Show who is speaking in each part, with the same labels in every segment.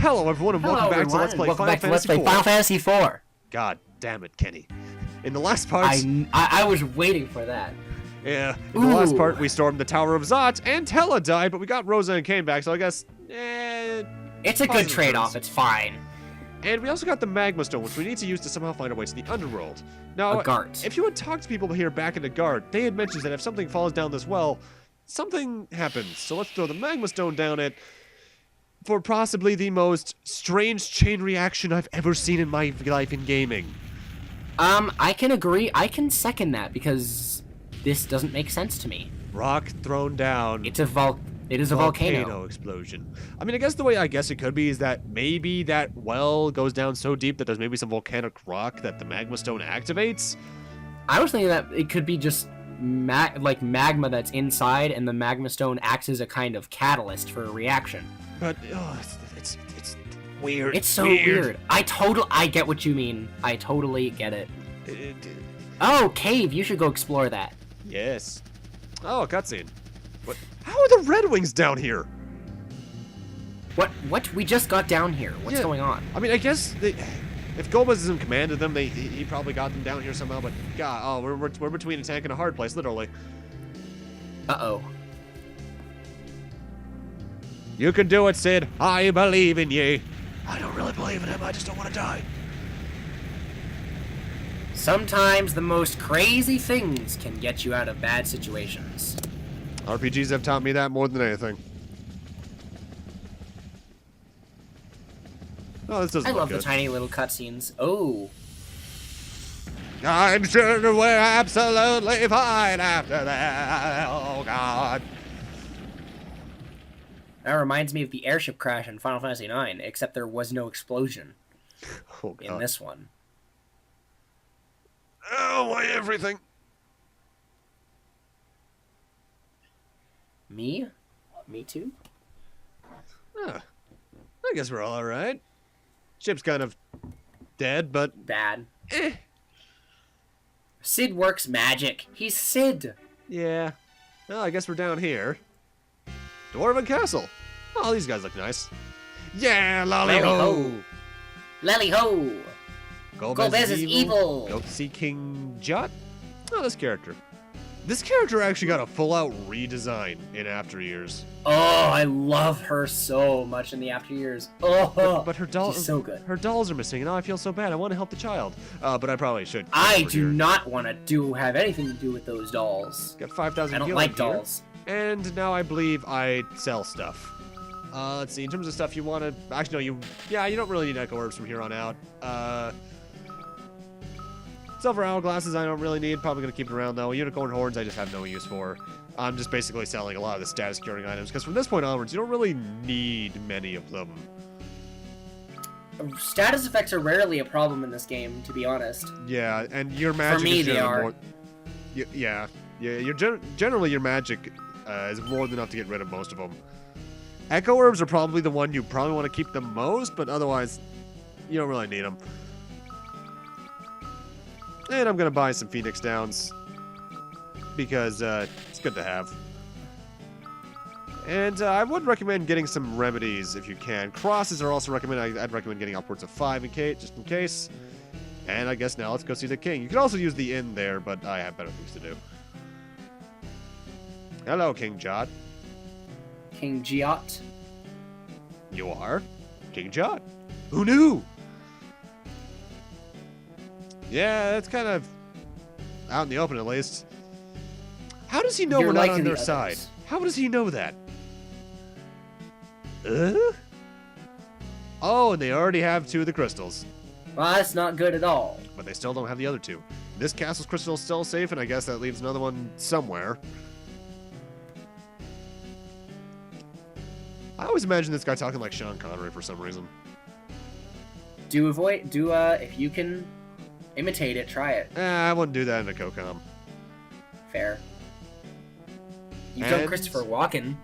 Speaker 1: Hello, everyone, and welcome back to Let's Play Final Fantasy IV.
Speaker 2: Final Fantasy IV.
Speaker 1: God damn it, Kenny. In the last part...
Speaker 2: I was waiting for that.
Speaker 1: Yeah, in the last part, we stormed the Tower of Zot, and Tella died, but we got Rosa and Kane back, so I guess...
Speaker 2: it's a good trade-off, it's fine.
Speaker 1: And we also got the Magma Stone, which we need to use to somehow find our way to the Underworld. Now,
Speaker 2: Gart.
Speaker 1: if you had talked to people here back in the Gart, they had mentioned that if something falls down this well, something happens. So let's throw the Magma Stone down it for possibly the most strange chain reaction I've ever seen in my life in gaming.
Speaker 2: I can agree. I can second that because this doesn't make sense to me.
Speaker 1: Rock thrown down.
Speaker 2: It is a volcano
Speaker 1: explosion. I mean, I guess the way it could be is that maybe that well goes down so deep that there's maybe some volcanic rock that the Magma Stone activates.
Speaker 2: I was thinking that it could be just magma that's inside, and the Magma Stone acts as a kind of catalyst for a reaction.
Speaker 1: But it's weird.
Speaker 2: It's so weird. I get what you mean. I totally get it. Oh, cave! You should go explore that.
Speaker 1: Yes. Oh, cutscene. What? How are the Red Wings down here?
Speaker 2: What? We just got down here. What's going on?
Speaker 1: I mean, I guess if Gomez is in command of them, he probably got them down here somehow. But God, we're between a tank and a hard place, literally.
Speaker 2: Uh-oh.
Speaker 1: You can do it, Sid. I believe in you. I don't really believe in him. I just don't want to die.
Speaker 2: Sometimes the most crazy things can get you out of bad situations.
Speaker 1: RPGs have taught me that more than anything. Oh, this doesn't look good.
Speaker 2: I love the tiny little cutscenes. Oh.
Speaker 1: I'm sure we're absolutely fine after that. Oh, God.
Speaker 2: That reminds me of the airship crash in Final Fantasy IX, except there was no explosion in this one.
Speaker 1: Oh, why everything?
Speaker 2: Me? Me too?
Speaker 1: Huh. I guess we're all alright. Ship's kind of dead, but...
Speaker 2: bad. Sid works magic. He's Sid.
Speaker 1: Yeah. Well, I guess we're down here. Dwarven Castle. Oh, these guys look nice. Yeah, lolly ho!
Speaker 2: Lally ho! Golbez is evil!
Speaker 1: Go see King Jut? Oh, this character. This character actually got a full-out redesign in After Years.
Speaker 2: Oh, I love her so much in the After Years. Oh,
Speaker 1: but her dolls,
Speaker 2: she's so good.
Speaker 1: Her dolls are missing, and now I feel so bad. I want to help the child, but I probably should.
Speaker 2: I do not want to have anything to do with those dolls.
Speaker 1: Got 5,000.
Speaker 2: I don't like dolls.
Speaker 1: And now I believe I sell stuff. Let's see. In terms of stuff you want to, actually, no, you don't really need echo orbs from here on out. Silver hourglasses I don't really need. Probably gonna keep it around though. Unicorn horns I just have no use for. I'm just basically selling a lot of the status curing items because from this point onwards you don't really need many of them.
Speaker 2: Status effects are rarely a problem in this game, to be honest.
Speaker 1: Yeah, and your magic
Speaker 2: for me,
Speaker 1: is
Speaker 2: they are.
Speaker 1: more. Yeah. Generally your magic is more than enough to get rid of most of them. Echo orbs are probably the one you probably want to keep the most, but otherwise you don't really need them. And I'm going to buy some Phoenix Downs because it's good to have. And I would recommend getting some remedies if you can. Crosses are also recommended. I'd recommend getting upwards of 5 just in case. And I guess now let's go see the king. You can also use the inn there, but I have better things to do. Hello, King Jot.
Speaker 2: King Jot?
Speaker 1: You are? King Jot. Who knew? Yeah, it's kind of out in the open at least. How does he know we're not on their side? How does he know that? Oh, and they already have 2 of the crystals.
Speaker 2: Well, that's not good at all.
Speaker 1: But they still don't have the other 2. This castle's crystal is still safe, and I guess that leaves another one somewhere. I always imagine this guy talking like Sean Connery for some reason.
Speaker 2: If you can imitate it, try it.
Speaker 1: I wouldn't do that in a COCOM.
Speaker 2: Fair. You've done Christopher Walken.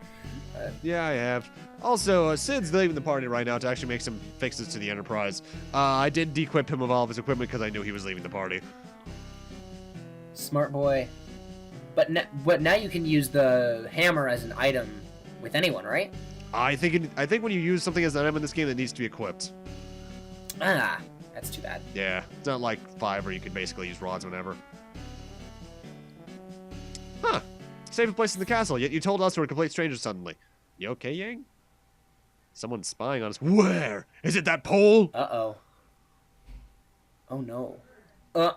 Speaker 1: Yeah, I have. Also, Sid's leaving the party right now to actually make some fixes to the Enterprise. I did de-equip him of all of his equipment because I knew he was leaving the party.
Speaker 2: Smart boy. But now you can use the hammer as an item with anyone, right?
Speaker 1: I think when you use something as an item in this game, it needs to be equipped.
Speaker 2: Ah, that's too bad.
Speaker 1: Yeah, it's not like 5 where you can basically use rods whenever. Huh. Safest place in the castle, yet you told us we're complete strangers suddenly. You okay, Yang? Someone's spying on us. Where? Is it that pole?
Speaker 2: Uh-oh. Oh, no.
Speaker 1: Huh.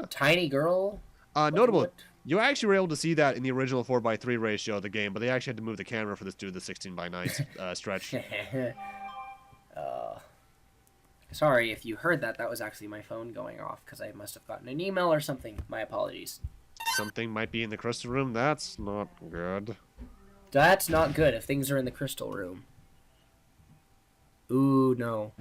Speaker 2: Tiny girl?
Speaker 1: Notable,
Speaker 2: What?
Speaker 1: you actually were able to see that in the original 4:3 ratio of the game, but they actually had to move the camera for this due to the 16:9 stretch.
Speaker 2: Sorry if you heard that. That was actually my phone going off because I must have gotten an email or something. My apologies.
Speaker 1: Something might be in the crystal room. That's not good.
Speaker 2: That's not good if things are in the crystal room. Ooh, no.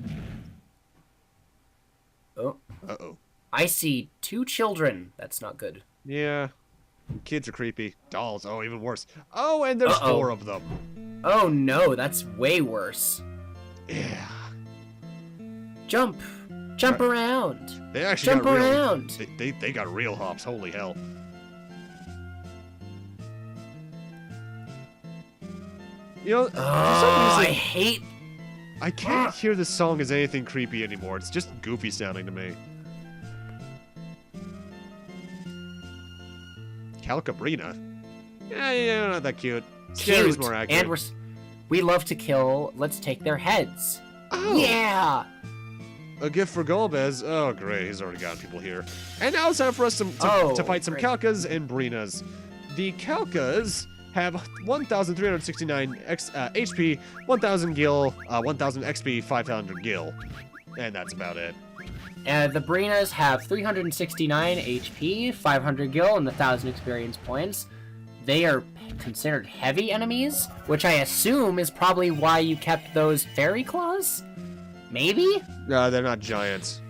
Speaker 2: Oh.
Speaker 1: Uh-oh.
Speaker 2: I see 2 children. That's not good.
Speaker 1: Yeah. Kids are creepy. Dolls. Oh, even worse. Oh, and there's 4 of them.
Speaker 2: Oh, no. That's way worse.
Speaker 1: Yeah.
Speaker 2: Jump. Jump around.
Speaker 1: They actually
Speaker 2: Jump
Speaker 1: got real.
Speaker 2: around.
Speaker 1: They got real hops. Holy hell. You know, for some
Speaker 2: Oh,
Speaker 1: reason,
Speaker 2: I hate...
Speaker 1: I can't hear this song as anything creepy anymore. It's just goofy sounding to me. Calca Brina? Yeah, not that cute. Scary's more accurate.
Speaker 2: And we love to kill. Let's take their heads.
Speaker 1: Oh.
Speaker 2: Yeah.
Speaker 1: A gift for Golbez. Oh, great. He's already got people here. And now it's time for us to fight some
Speaker 2: great.
Speaker 1: Calcas and Brinas. The Calcas have 1,369 HP, 1,000 gil, 1,000 XP, 500 gil. And that's about it.
Speaker 2: The Brinas have 369 HP, 500 gil, and 1,000 experience points. They are considered heavy enemies, which I assume is probably why you kept those fairy claws? Maybe?
Speaker 1: No, they're not giants.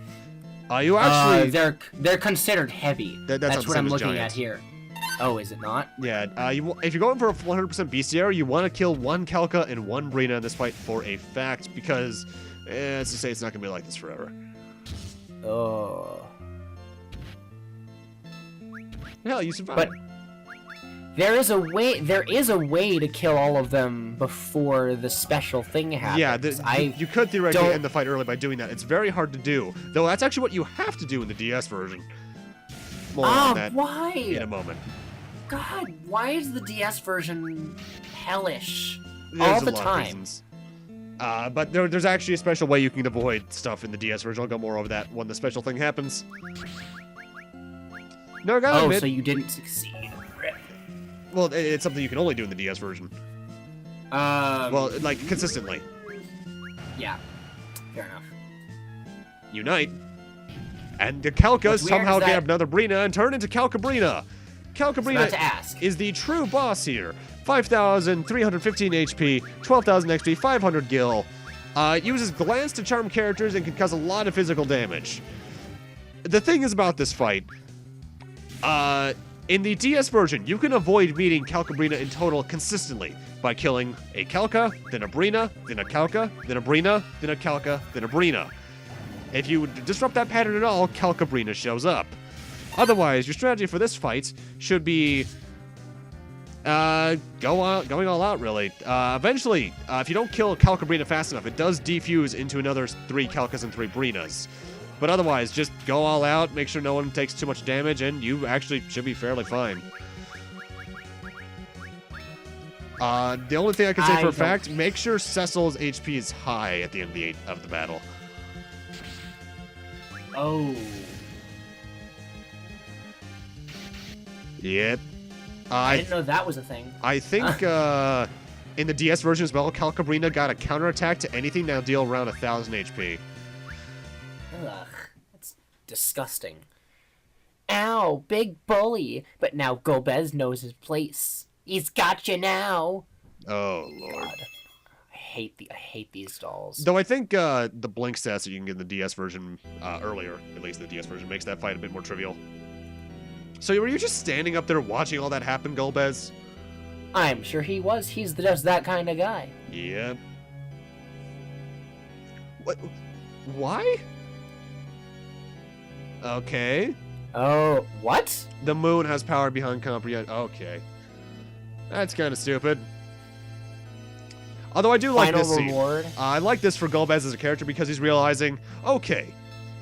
Speaker 1: You actually...
Speaker 2: they're considered heavy. That's what I'm looking at here. Oh, is it not?
Speaker 1: Yeah, if you're going for a 100% bestiary, you want to kill 1 Calca and 1 Brina in this fight for a fact, because, let's just say it's not going to be like this forever.
Speaker 2: Oh.
Speaker 1: Hell, you survived.
Speaker 2: But there is a way to kill all of them before the special thing happens.
Speaker 1: Yeah, you could theoretically end the fight early by doing that. It's very hard to do, though that's actually what you have to do in the DS version. More on that
Speaker 2: why?
Speaker 1: in a moment.
Speaker 2: God, why is the DS version hellish
Speaker 1: There's
Speaker 2: all the
Speaker 1: a lot
Speaker 2: time?
Speaker 1: of reasons. But there's actually a special way you can avoid stuff in the DS version. I'll go more over that when the special thing happens. No, I gotta admit,
Speaker 2: so you didn't succeed.
Speaker 1: well, it's something you can only do in the DS version. Well, like, consistently.
Speaker 2: Yeah, fair enough.
Speaker 1: Unite. And the Calcas somehow
Speaker 2: is that-
Speaker 1: grab another Brina and turn into Calca Brina. Calca
Speaker 2: About
Speaker 1: Brina
Speaker 2: to ask.
Speaker 1: is the true boss here. 5,315 HP, 12,000 XP, 500 gil. Uses glance to charm characters and can cause a lot of physical damage. The thing is about this fight, in the DS version, you can avoid meeting Calca Brina in total consistently by killing a Calca, then a Brina, then a Calca, then a Brina, then a Calca, then a Brina. If you disrupt that pattern at all, Calca Brina shows up. Otherwise, your strategy for this fight should be going all out, really. Eventually, if you don't kill Calca Brina fast enough, it does defuse into another 3 Calcas and 3 Brinas. But otherwise, just go all out, make sure no one takes too much damage, and you actually should be fairly fine. The only thing I can say for a fact, make sure Cecil's HP is high at the end of the battle.
Speaker 2: Oh.
Speaker 1: Yep.
Speaker 2: I didn't know that was a thing.
Speaker 1: I think in the DS version as well, Calca Brina got a counterattack to anything that'll deal around 1,000 HP.
Speaker 2: Ugh, that's disgusting. Ow, big bully. But now Golbez knows his place. He's got you now.
Speaker 1: Oh, Lord.
Speaker 2: God. I hate these dolls.
Speaker 1: Though I think the blink stats that you can get in the DS version earlier, at least the DS version, makes that fight a bit more trivial. So were you just standing up there watching all that happen, Golbez?
Speaker 2: I'm sure he was. He's just that kind of guy.
Speaker 1: Yep. What? Why? Okay.
Speaker 2: Oh, what?
Speaker 1: The moon has power behind comprehend. Okay. That's kind of stupid. Although I do like
Speaker 2: Final
Speaker 1: this scene.
Speaker 2: reward.
Speaker 1: I like this for Golbez as a character because he's realizing, okay,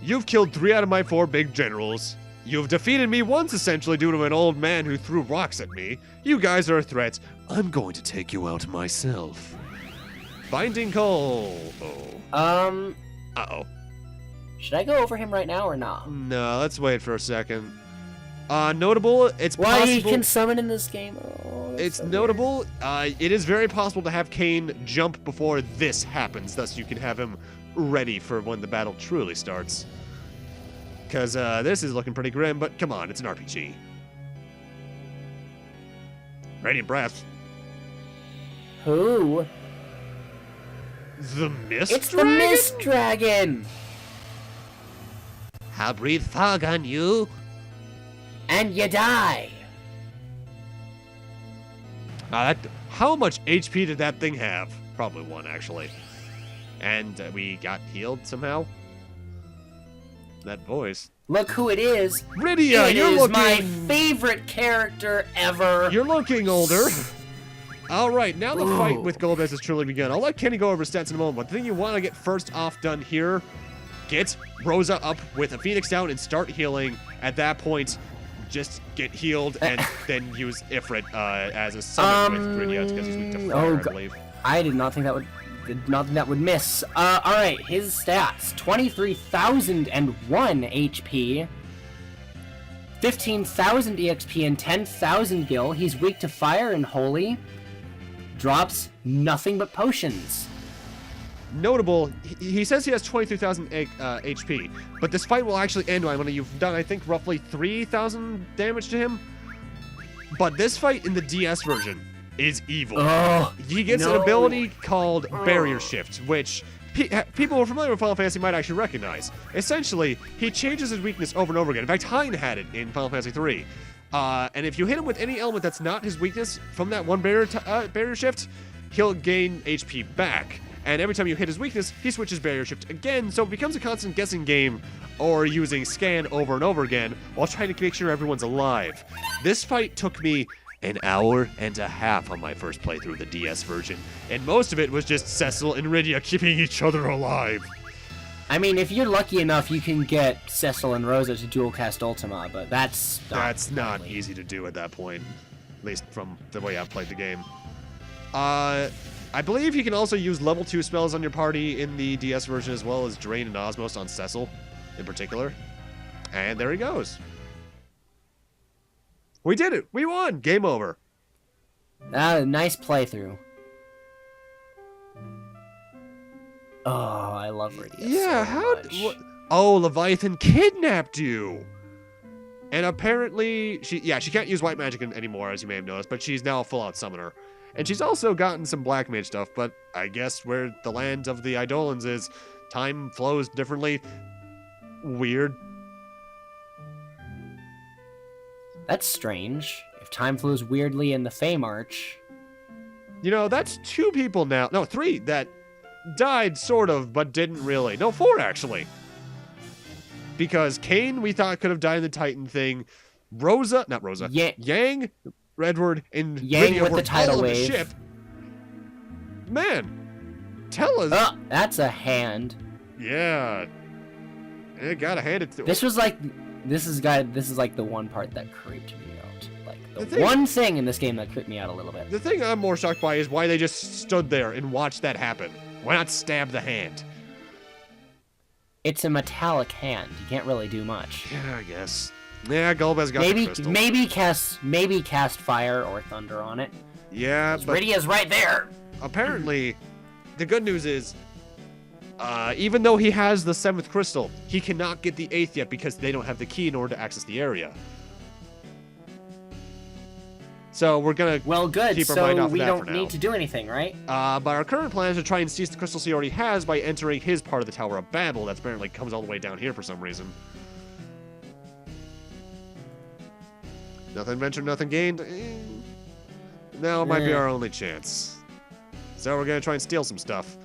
Speaker 1: you've killed 3 out of my 4 big generals. You've defeated me once, essentially, due to an old man who threw rocks at me. You guys are a threat. I'm going to take you out myself. Finding Cole. Uh-oh.
Speaker 2: Should I go over him right now or not?
Speaker 1: No, let's wait for a second. Notable, it's
Speaker 2: Why
Speaker 1: possible...
Speaker 2: he can summon in this game? Oh, that's
Speaker 1: It's
Speaker 2: so
Speaker 1: notable. It is very possible to have Kane jump before this happens, thus you can have him ready for when the battle truly starts. Because this is looking pretty grim, but come on, it's an RPG. Radiant Breath.
Speaker 2: Who?
Speaker 1: The Mist
Speaker 2: It's
Speaker 1: Dragon?
Speaker 2: the Mist Dragon!
Speaker 1: I'll breathe fog on you.
Speaker 2: And you die!
Speaker 1: How much HP did that thing have? Probably 1, actually. And we got healed somehow. That voice.
Speaker 2: Look who it is.
Speaker 1: Rydia,
Speaker 2: It
Speaker 1: you're
Speaker 2: is
Speaker 1: looking...
Speaker 2: my favorite character ever.
Speaker 1: You're looking older. All right, now the fight
Speaker 2: Ooh.
Speaker 1: with Golbez has truly begun. I'll let Kenny go over his stats in a moment, but the thing you want to get first off done here, get Rosa up with a Phoenix down and start healing. At that point, just get healed and then use Ifrit as a summon with Brina because he's weak to fire, I believe.
Speaker 2: I did not think that would miss. Alright, his stats. 23,001 HP, 15,000 EXP, and 10,000 gil. He's weak to fire and holy. Drops nothing but potions.
Speaker 1: Notable, he says he has 23,000 HP, but this fight will actually end when you've done, I think, roughly 3,000 damage to him. But this fight in the DS version is evil.
Speaker 2: Oh,
Speaker 1: He gets an ability called Barrier Shift, which people who are familiar with Final Fantasy might actually recognize. Essentially, he changes his weakness over and over again. In fact, Hein had it in Final Fantasy 3. And if you hit him with any element that's not his weakness from that one barrier shift, he'll gain HP back. And every time you hit his weakness, he switches barrier shift again, so it becomes a constant guessing game or using scan over and over again while trying to make sure everyone's alive. This fight took me an hour and a half on my first playthrough of the DS version, and most of it was just Cecil and Rydia keeping each other alive.
Speaker 2: I mean, if you're lucky enough, you can get Cecil and Rosa to dual cast Ultima, but that's
Speaker 1: not easy to do at that point, at least from the way I've played the game. I believe you can also use level 2 spells on your party in the DS version, as well as Drain and Osmos on Cecil in particular. And there he goes. We did it! We won! Game over.
Speaker 2: Nice playthrough. Oh, I love Rydia.
Speaker 1: Yeah,
Speaker 2: so much.
Speaker 1: Oh, Leviathan kidnapped you! And apparently, she can't use white magic anymore, as you may have noticed, but she's now a full-out summoner. And she's also gotten some black mage stuff, but I guess where the land of the Eidolons is, time flows differently. Weird.
Speaker 2: That's strange. If time flows weirdly in the Fame Arch.
Speaker 1: You know, that's 2 people now. No, 3 that died, sort of, but didn't really. No, 4, actually. Because Kane, we thought, could have died in the Titan thing. Yang, Redward, and
Speaker 2: Yang
Speaker 1: Rydia
Speaker 2: with
Speaker 1: were
Speaker 2: the tidal
Speaker 1: all on the
Speaker 2: wave.
Speaker 1: ship. Man, tell us.
Speaker 2: Oh, that's a hand.
Speaker 1: Yeah. I gotta hand it to
Speaker 2: This is like the one part that creeped me out. Like
Speaker 1: The thing-
Speaker 2: one thing in this game that creeped me out a little bit.
Speaker 1: The thing I'm more shocked by is why they just stood there and watched that happen. Why not stab the hand?
Speaker 2: It's a metallic hand. You can't really do much.
Speaker 1: Yeah, I guess. Yeah, Golbez got the crystal.
Speaker 2: Maybe cast fire or thunder on it.
Speaker 1: Yeah, but
Speaker 2: Rydia's right there.
Speaker 1: apparently, the good news is, even though he has the 7th crystal, he cannot get the 8th yet because they don't have the key in order to access the area. So we're gonna
Speaker 2: Good.
Speaker 1: keep our mind
Speaker 2: So
Speaker 1: off
Speaker 2: we
Speaker 1: of that for
Speaker 2: don't
Speaker 1: now.
Speaker 2: need to do anything, right?
Speaker 1: But our current plan is to try and seize the crystals he already has by entering his part of the Tower of Babel that apparently comes all the way down here for some reason. Nothing ventured, nothing gained. Now it might be our only chance. So we're gonna try and steal some stuff.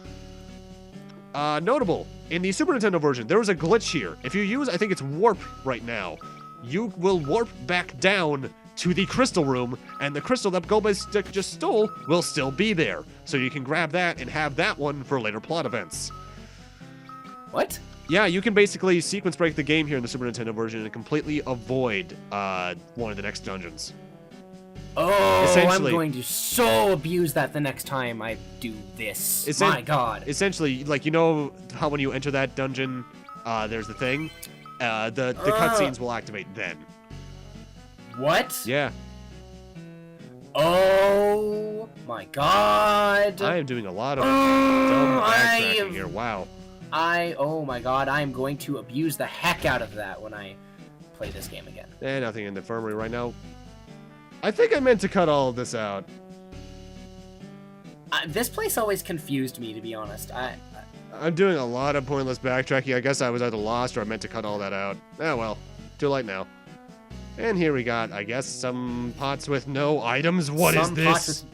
Speaker 1: Notable, in the Super Nintendo version, there was a glitch here. If you use, I think it's warp right now, you will warp back down to the crystal room, and the crystal that Golbez just stole will still be there. So you can grab that and have that one for later plot events.
Speaker 2: What?
Speaker 1: Yeah, you can basically sequence break the game here in the Super Nintendo version and completely avoid one of the next dungeons.
Speaker 2: Oh,
Speaker 1: Essentially-
Speaker 2: I'm going to so abuse that the next time I do this. My God.
Speaker 1: Essentially, like, you know how when you enter that dungeon, there's the thing? The cutscenes will activate then.
Speaker 2: What?
Speaker 1: Yeah.
Speaker 2: Oh my God.
Speaker 1: I am doing a lot of dumb backtracking here. Wow.
Speaker 2: Oh my God, I am going to abuse the heck out of that when I play this game again.
Speaker 1: Nothing in the infirmary right now. I think I meant to cut all of this out.
Speaker 2: This place always confused me, to be honest.
Speaker 1: I'm doing a lot of pointless backtracking. I guess I was either lost or I meant to cut all that out. Oh well, too late now. And here we got, I guess, some pots with no items. What is this?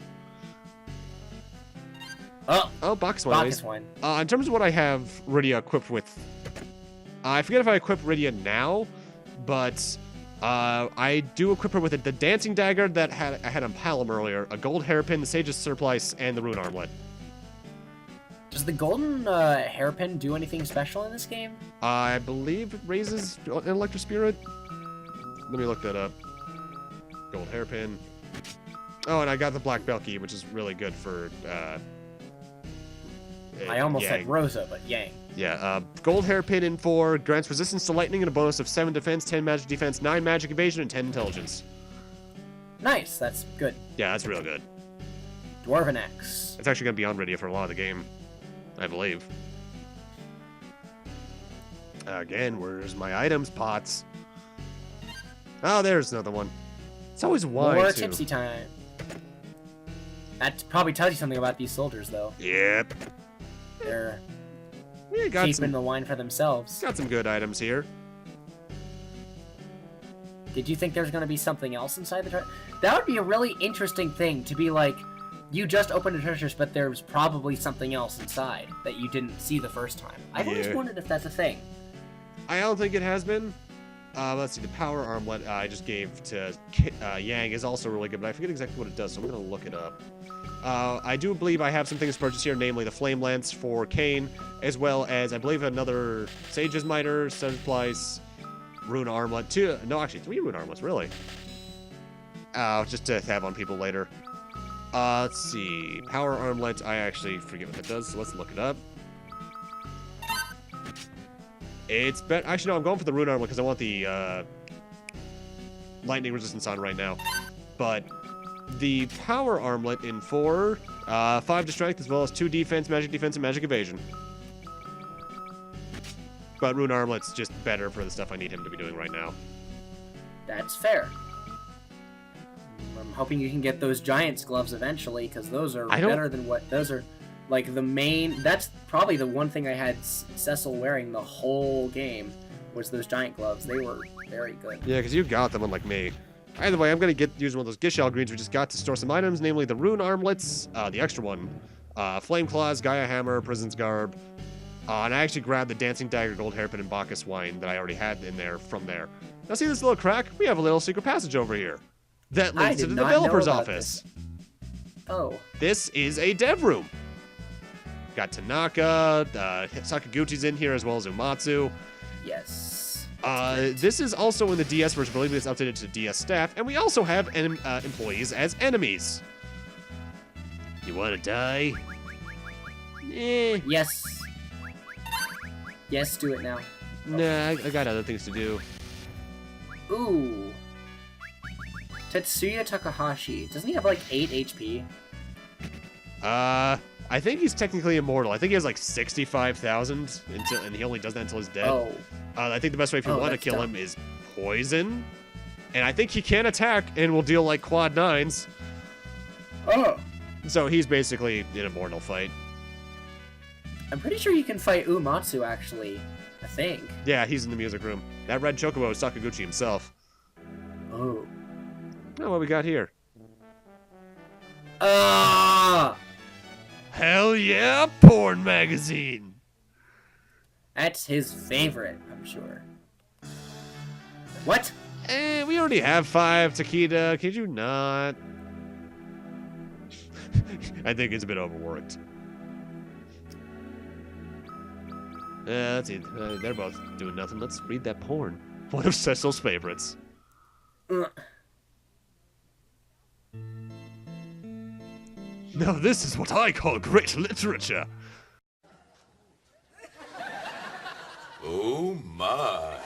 Speaker 1: Oh, box wine.
Speaker 2: Bacchus wine.
Speaker 1: In terms of what I have Rydia equipped with, I forget if I equip Rydia now, but I do equip her with the dancing dagger that I had on Palom earlier, a gold hairpin, the sage's surplice, and the rune armlet.
Speaker 2: Does the golden hairpin do anything special in this game?
Speaker 1: I believe it raises an electro spirit. Let me look that up. Gold hairpin. Oh, and I got the black belt key, which is really good for.
Speaker 2: I almost
Speaker 1: Yang.
Speaker 2: said Rosa, but Yang.
Speaker 1: Yeah, gold hairpin in 4 grants resistance to lightning and a bonus of 7 defense, 10 magic defense, 9 magic evasion, and 10 intelligence.
Speaker 2: Nice, that's good.
Speaker 1: Yeah, that's real good.
Speaker 2: Dwarven Axe.
Speaker 1: It's actually gonna be on Rydia for a lot of the game, I believe. Again, where's my items pots? Oh, there's another one. It's always wine,
Speaker 2: More
Speaker 1: too.
Speaker 2: tipsy time. That probably tells you something about these soldiers, though.
Speaker 1: Yep.
Speaker 2: They're
Speaker 1: Yeah, got
Speaker 2: keeping
Speaker 1: some,
Speaker 2: the wine for themselves.
Speaker 1: got some good items here.
Speaker 2: Did you think there's going to be something else inside the treasure? That would be a really interesting thing to be like, you just opened a treasure chest, but there's probably something else inside that you didn't see the first time. I've always
Speaker 1: Yeah.
Speaker 2: wondered if that's a thing.
Speaker 1: I don't think it has been. Let's see, the power armlet I just gave to Yang is also really good, but I forget exactly what it does, so I'm going to look it up. I do believe I have some things purchased here, namely the Flame Lance for Kain, as well as, I believe, another Sage's Miter, Sunplice, Rune Armlet, 3 Rune Armlets, really. Just to have on people later. Let's see, Power Armlet, I actually forget what that does, so let's look it up. It's better. Actually, no, I'm going for the Rune Armlet because I want the lightning resistance on right now. But the Power Armlet in 4, 5 to strength, as well as 2 defense, and magic evasion. But Rune Armlet's just better for the stuff I need him to be doing right now.
Speaker 2: That's fair. I'm hoping you can get those Giant's gloves eventually, because those are better than what... Those are, like, the main... That's probably the one thing I had Cecil wearing the whole game, was those Giant gloves. They were very good.
Speaker 1: Yeah, because you got them, unlike me. Either way, I'm going to use one of those Gishal greens we just got to store some items, namely the Rune Armlets, the extra one, Flame Claws, Gaia Hammer, Prison's Garb, and I actually grabbed the Dancing Dagger, Gold Hairpin, and Bacchus Wine that I already had in there from there. Now see this little crack? We have a little secret passage over here that leads to the developer's office.
Speaker 2: Oh.
Speaker 1: This is a dev room. Got Tanaka, Sakaguchi's in here, as well as Umatsu.
Speaker 2: Yes.
Speaker 1: This is also in the DS version, but I believe it's updated to DS staff, and we also have employees as enemies. You want to die?
Speaker 2: Yes. Yes, do it now.
Speaker 1: Nah, I got other things to do.
Speaker 2: Ooh. Tetsuya Takahashi. Doesn't he have like 8 HP?
Speaker 1: I think he's technically immortal. I think he has like 65,000, and he only does that until he's dead.
Speaker 2: Oh.
Speaker 1: I think the best way if you want to kill him is poison. And I think he can attack and will deal like quad 9s.
Speaker 2: Oh.
Speaker 1: So he's basically an immortal fight.
Speaker 2: I'm pretty sure you can fight Umatsu, actually. I think.
Speaker 1: Yeah, he's in the music room. That red chocobo is Sakaguchi himself.
Speaker 2: Oh.
Speaker 1: Oh, what we got here? Hell yeah, porn magazine!
Speaker 2: That's his favorite, I'm sure. What?
Speaker 1: We already have 5, Takeda. Could you not? I think it's a bit overworked. Let's see. They're both doing nothing. Let's read that porn. One of Cecil's favorites. Now this is what I call great literature.
Speaker 3: Oh my.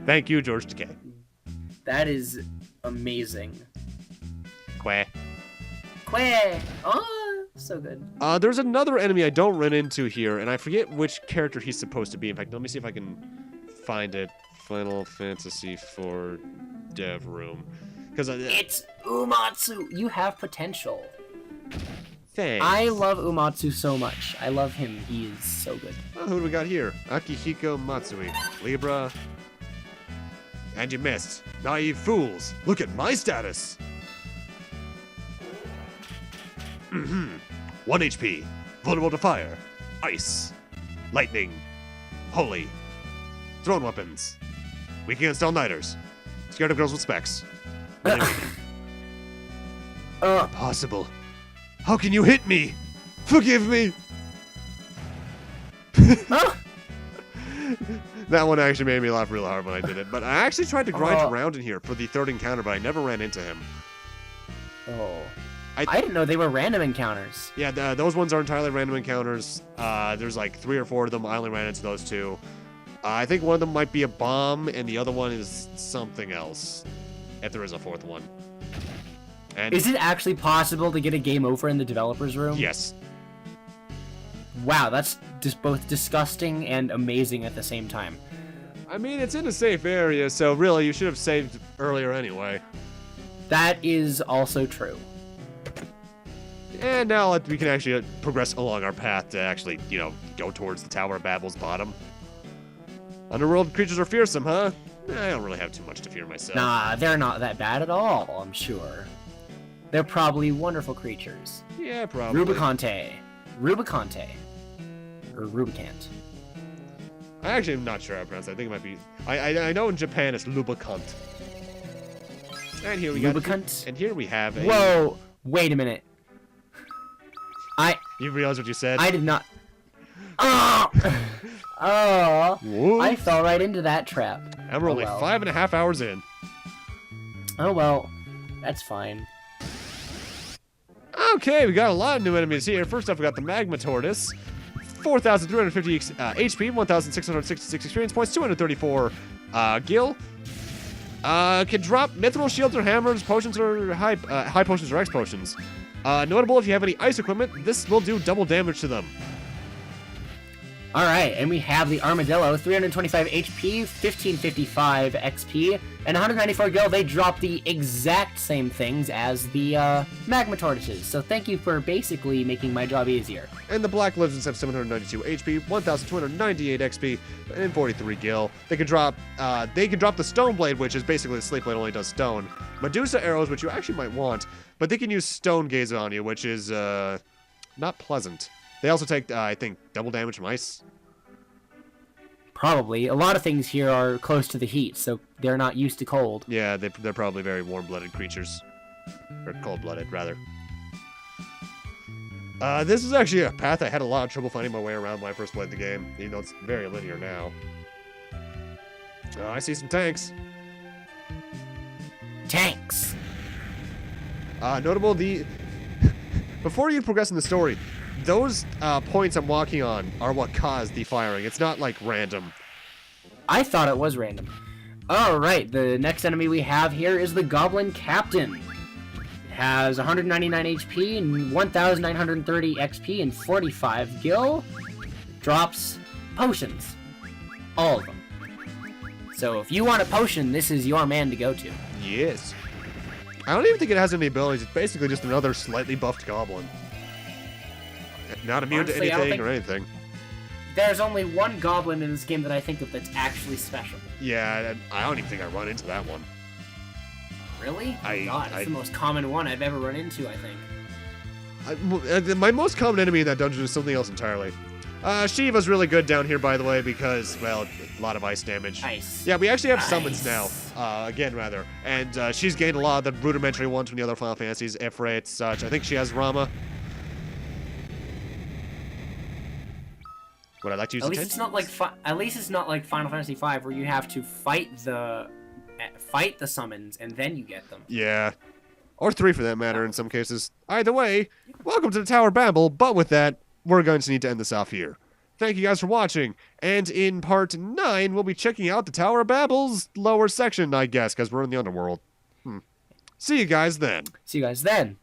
Speaker 1: Thank you, George Takei.
Speaker 2: That is amazing.
Speaker 1: Quah.
Speaker 2: Quay. Oh, so good.
Speaker 1: There's another enemy I don't run into here, and I forget which character he's supposed to be. In fact, let me see if I can find it. Final Fantasy IV Dev Room. Because
Speaker 2: It's Umatsu. You have potential.
Speaker 1: Thanks.
Speaker 2: I love Umatsu so much. I love him. He is so good.
Speaker 1: Oh, who do we got here? Akihiko Matsui. Libra. And you missed. Naive fools. Look at my status. 1 HP. Vulnerable to fire. Ice. Lightning. Holy. Thrown weapons. Weak against all-nighters. Scared of girls with specs. Really weak. Impossible. How can you hit me? Forgive me. That one actually made me laugh real hard when I did it. But I actually tried to grind around in here for the third encounter, but I never ran into him.
Speaker 2: Oh. I didn't know they were random encounters.
Speaker 1: Yeah, those ones are entirely random encounters. There's like 3 or 4 of them. I only ran into those 2. I think one of them might be a bomb, and the other one is something else. If there is a 4th one. And
Speaker 2: Is it actually possible to get a game over in the developer's room?
Speaker 1: yes.
Speaker 2: Wow, that's just both disgusting and amazing at the same time.
Speaker 1: I mean, it's in a safe area, so really, you should have saved earlier anyway.
Speaker 2: That is also true.
Speaker 1: And now we can actually progress along our path to actually, go towards the Tower of Babel's bottom. Underworld creatures are fearsome, huh? I don't really have too much to fear myself.
Speaker 2: Nah, they're not that bad at all, I'm sure. They're probably wonderful creatures.
Speaker 1: Yeah, probably.
Speaker 2: Rubicante. Rubicante. Or Rubicant.
Speaker 1: I actually am not sure how to pronounce it. I think it might be... I know in Japan it's Lubicant. And here we
Speaker 2: Rubicant?
Speaker 1: And here we have a...
Speaker 2: Whoa! Wait a minute.
Speaker 1: You realize what you said?
Speaker 2: I did not... Oh! Oh!
Speaker 1: Whoa.
Speaker 2: I fell right into that trap.
Speaker 1: And we're only 5.5 hours in.
Speaker 2: Oh well. That's fine.
Speaker 1: Okay, we got a lot of new enemies here. First off, we got the Magma Tortoise. 4,350 HP, 1,666 experience points, 234 gil. Can drop mithril shields or hammers, potions or high potions or X potions. Notable if you have any ice equipment, this will do double damage to them.
Speaker 2: Alright, and we have the Armadillo, 325 HP, 1555 XP, and 194 gil. They drop the exact same things as the Magma Tortoises, so thank you for basically making my job easier.
Speaker 1: And the Black Lizards have 792 HP, 1,298 XP, and 43 gil. They can drop the Stone Blade, which is basically the Sleep Blade, only does stone. Medusa arrows, which you actually might want, but they can use Stone Gaze on you, which is not pleasant. They also take, I think, double damage from ice.
Speaker 2: Probably. A lot of things here are close to the heat, so they're not used to cold.
Speaker 1: Yeah, they're probably very warm-blooded creatures. Or cold-blooded, rather. This is actually a path I had a lot of trouble finding my way around when I first played the game, even though it's very linear now. Oh, I see some tanks.
Speaker 2: Tanks!
Speaker 1: Notable, before you progress in the story, those points I'm walking on are what caused the firing. It's not, like, random.
Speaker 2: I thought it was random. Alright, the next enemy we have here is the Goblin Captain. It has 199 HP and 1,930 XP and 45 gil. Drops potions. All of them. So if you want a potion, this is your man to go to.
Speaker 1: Yes. I don't even think it has any abilities. It's basically just another slightly buffed goblin. Not immune
Speaker 2: Honestly,
Speaker 1: to anything or anything.
Speaker 2: There's only one goblin in this game that I think of that's actually special.
Speaker 1: Yeah, I don't even think I run into that one.
Speaker 2: Really? Oh God, it's the most common one I've ever run into, I think.
Speaker 1: My most common enemy in that dungeon is something else entirely. Shiva's really good down here, by the way, because, well, a lot of ice damage.
Speaker 2: Nice.
Speaker 1: Yeah, we actually have summons
Speaker 2: Nice.
Speaker 1: now. Again, rather. And she's gained a lot of the rudimentary ones from the other Final Fantasies, Ep.8, such. I think she has Rama. Would I like to use
Speaker 2: At
Speaker 1: the
Speaker 2: least
Speaker 1: tent?
Speaker 2: it's not like Final Fantasy V, where you have to fight the summons and then you get them.
Speaker 1: Yeah. Or 3 for that matter in some cases. Either way, welcome to the Tower Babble, but with that, we're going to need to end this off here. Thank you guys for watching, and in part 9, we'll be checking out the Tower of Babel's lower section, I guess, because we're in the Underworld. See you guys then.
Speaker 2: See you guys then.